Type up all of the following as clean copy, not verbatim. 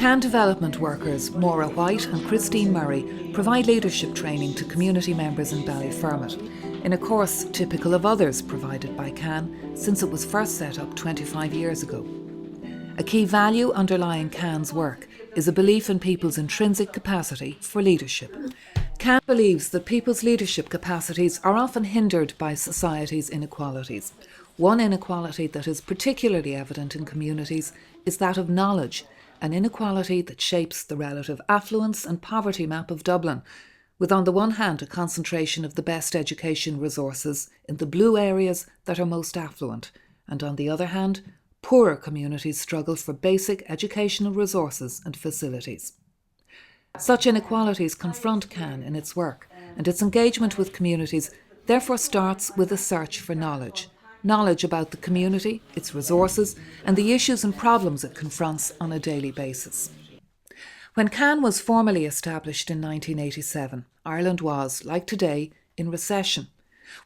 Can development workers Maura White and Christine Murray provide leadership training to community members in Ballyfermot, in a course typical of others provided by CAN since it was first set up 25 years ago. A key value underlying CAN's work is a belief in people's intrinsic capacity for leadership. CAN believes that people's leadership capacities are often hindered by society's inequalities. One inequality that is particularly evident in communities is that of knowledge, an inequality that shapes the relative affluence and poverty map of Dublin, with on the one hand a concentration of the best education resources in the blue areas that are most affluent, and on the other hand, poorer communities struggle for basic educational resources and facilities. Such inequalities confront CAN in its work, and its engagement with communities therefore starts with a search for knowledge about the community, its resources, and the issues and problems it confronts on a daily basis. When CAN was formally established in 1987, Ireland was, like today, in recession,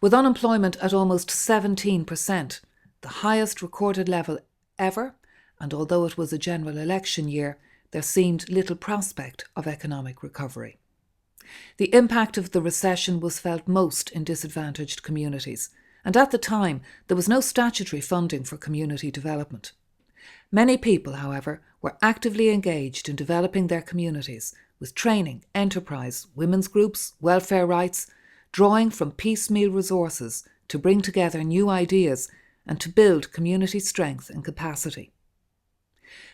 with unemployment at almost 17%, the highest recorded level ever, and although it was a general election year, there seemed little prospect of economic recovery. The impact of the recession was felt most in disadvantaged communities, and at the time there was no statutory funding for community development. Many people, however, were actively engaged in developing their communities with training, enterprise, women's groups, welfare rights, drawing from piecemeal resources to bring together new ideas and to build community strength and capacity.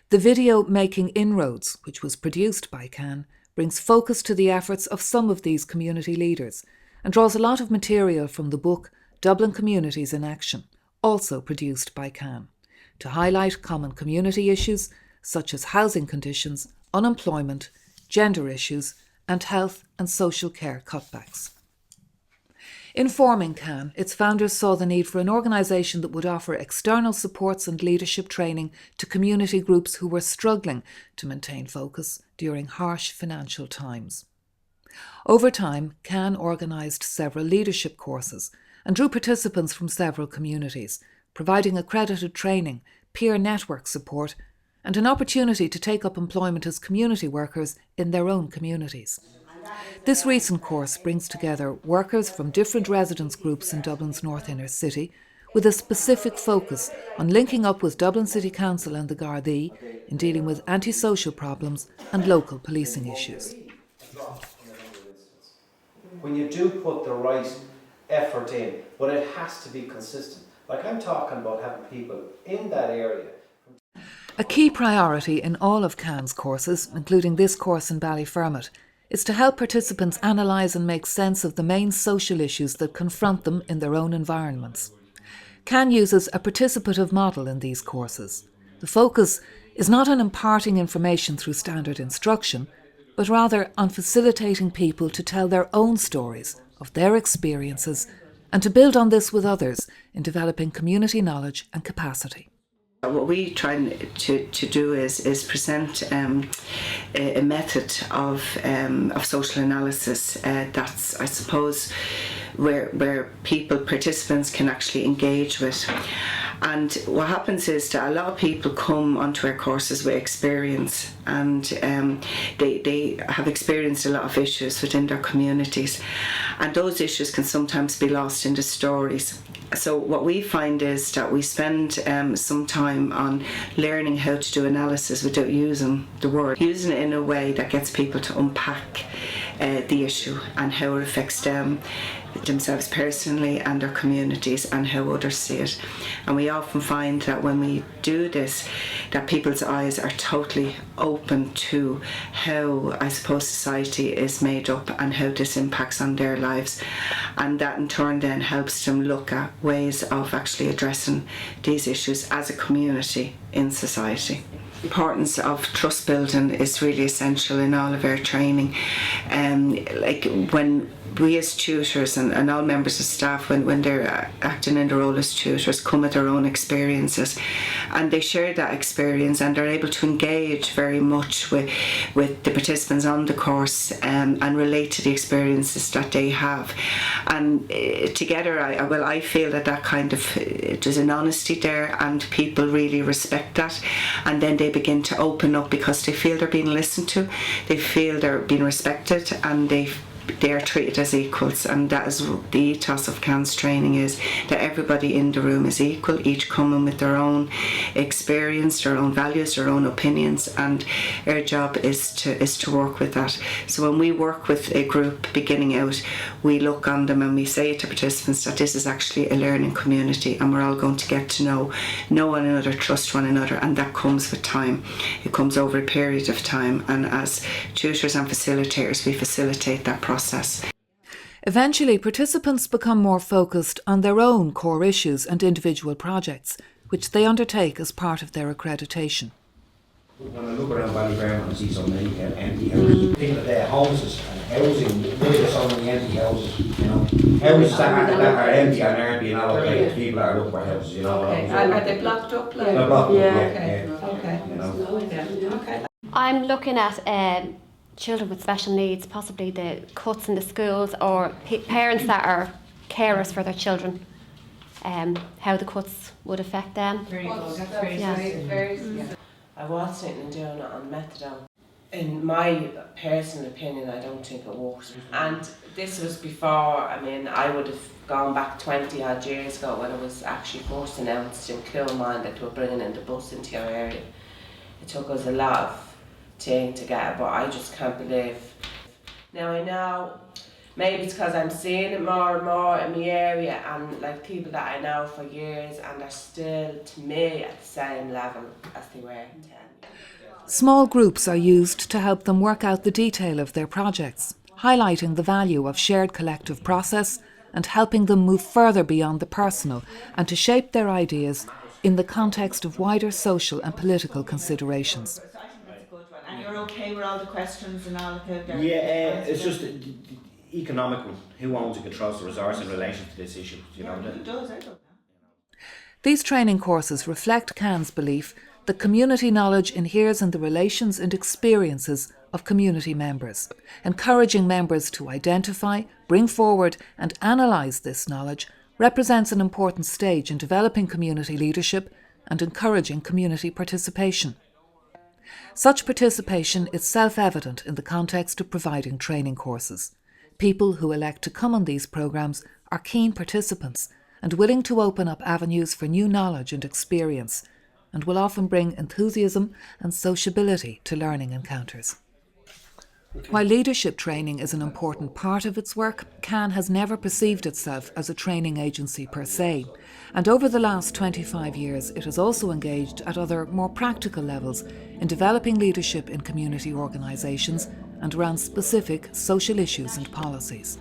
The video Making Inroads, which was produced by CAN, brings focus to the efforts of some of these community leaders and draws a lot of material from the book Dublin Communities in Action, also produced by CAN, to highlight common community issues such as housing conditions, unemployment, gender issues, and health and social care cutbacks. In forming CAN, its founders saw the need for an organisation that would offer external supports and leadership training to community groups who were struggling to maintain focus during harsh financial times. Over time, CAN organised several leadership courses and drew participants from several communities, providing accredited training, peer network support, and an opportunity to take up employment as community workers in their own communities. This recent course brings together workers from different residence groups in Dublin's North Inner City with a specific focus on linking up with Dublin City Council and the Gardaí in dealing with antisocial problems and local policing issues. When you do put the right effort in, but it has to be consistent. Like I'm talking about having people in that area. A key priority in all of CAN's courses, including this course in Ballyfermot, is to help participants analyse and make sense of the main social issues that confront them in their own environments. CAN uses a participative model in these courses. The focus is not on imparting information through standard instruction, but rather on facilitating people to tell their own stories of their experiences and to build on this with others in developing community knowledge and capacity. What we try to do is present a method of social analysis that's, I suppose, where participants can actually engage with. And what happens is that a lot of people come onto our courses with experience, and they have experienced a lot of issues within their communities, and those issues can sometimes be lost in the stories. So what we find is that we spend some time on learning how to do analysis without using the word, using it in a way that gets people to unpack the issue and how it affects themselves personally and their communities and how others see it. And we often find that when we do this, that people's eyes are totally open to how, I suppose, society is made up and how this impacts on their lives. And that in turn then helps them look at ways of actually addressing these issues as a community in society. The importance of trust building is really essential in all of our training. Like when we as tutors and all members of staff, when they're acting in the role as tutors, come with their own experiences, and they share that experience, and they're able to engage very much with the participants on the course, and relate to the experiences that they have. And together, I feel that kind of, there's an honesty there, and people really respect that, and then they begin to open up because they feel they're being listened to, they feel they're being respected, and they are treated as equals. And that is the ethos of CAN's training, is that everybody in the room is equal, each coming with their own experience, their own values, their own opinions, and our job is to work with that. So when we work with a group beginning out, we look on them and we say to participants that this is actually a learning community, and we're all going to get to know one another, trust one another, and that comes with time. It comes over a period of time, and as tutors and facilitators, we facilitate that process. Eventually, participants become more focused on their own core issues and individual projects, which they undertake as part of their accreditation. When I look around Ballyfermot and see so many empty houses, think of their houses and housing, where there's so many empty houses, you know. Houses that are empty and aren't being allocated to people that are looking for houses, you know. Okay. Are they blocked up? Like? They're blocked up, Okay. you know. Yeah. Okay. I'm looking at children with special needs, possibly the cuts in the schools, or parents that are carers for their children, how the cuts would affect them. Very good. That's very good. I was thinking of doing it on methadone. In my personal opinion, I don't think it works. And this was before, I would have gone back 20 odd years ago when it was actually first announced in Coolman that they were bringing in the bus into your area. It took us a lot of to get it, but I just can't believe. Now I know maybe it's because I'm seeing it more and more in my area, and like people that I know for years, and they're still, to me, at the same level as they were 10. Small groups are used to help them work out the detail of their projects, highlighting the value of shared collective process and helping them move further beyond the personal and to shape their ideas in the context of wider social and political considerations. And you're okay with all the questions and all of the... Yeah, it's just economical. Who owns and controls the resource in relation to this issue? You know, who does? I don't know. These training courses reflect CAN's belief that community knowledge inheres in the relations and experiences of community members. Encouraging members to identify, bring forward and analyse this knowledge represents an important stage in developing community leadership and encouraging community participation. Such participation is self-evident in the context of providing training courses. People who elect to come on these programmes are keen participants and willing to open up avenues for new knowledge and experience, and will often bring enthusiasm and sociability to learning encounters. While leadership training is an important part of its work, CAN has never perceived itself as a training agency per se, and over the last 25 years it has also engaged at other more practical levels in developing leadership in community organisations and around specific social issues and policies.